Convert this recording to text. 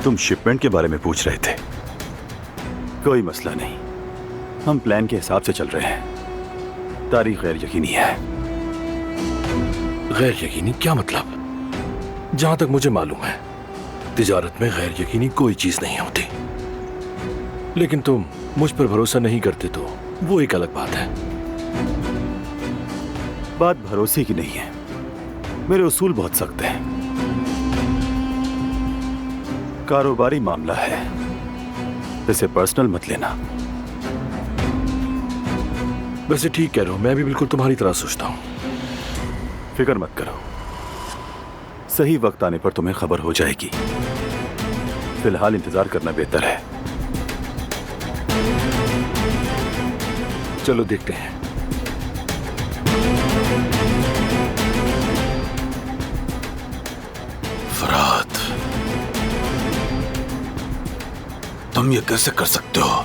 तुम शिपमेंट के बारे में पूछ रहे थे। कोई मसला नहीं, हम प्लान के हिसाब से चल रहे हैं। तारीख गैर यकीनी है। गैर यकीनी क्या मतलब? जहां तक मुझे मालूम है तिजारत में गैर यकीनी कोई चीज नहीं होती, लेकिन तुम मुझ पर भरोसा नहीं करते तो वो एक अलग बात है। बात भरोसे की नहीं है, मेरे उसूल बहुत सख्त हैं। कारोबारी मामला है, इसे पर्सनल मत लेना। वैसे ठीक कह रहे हो, मैं भी बिल्कुल तुम्हारी तरह सोचता हूँ। फिक्र मत करो, सही वक्त आने पर तुम्हें खबर हो जाएगी। फिलहाल इंतजार करना बेहतर है। चलो देखते हैं। फरहाद, तुम ये कैसे कर सकते हो?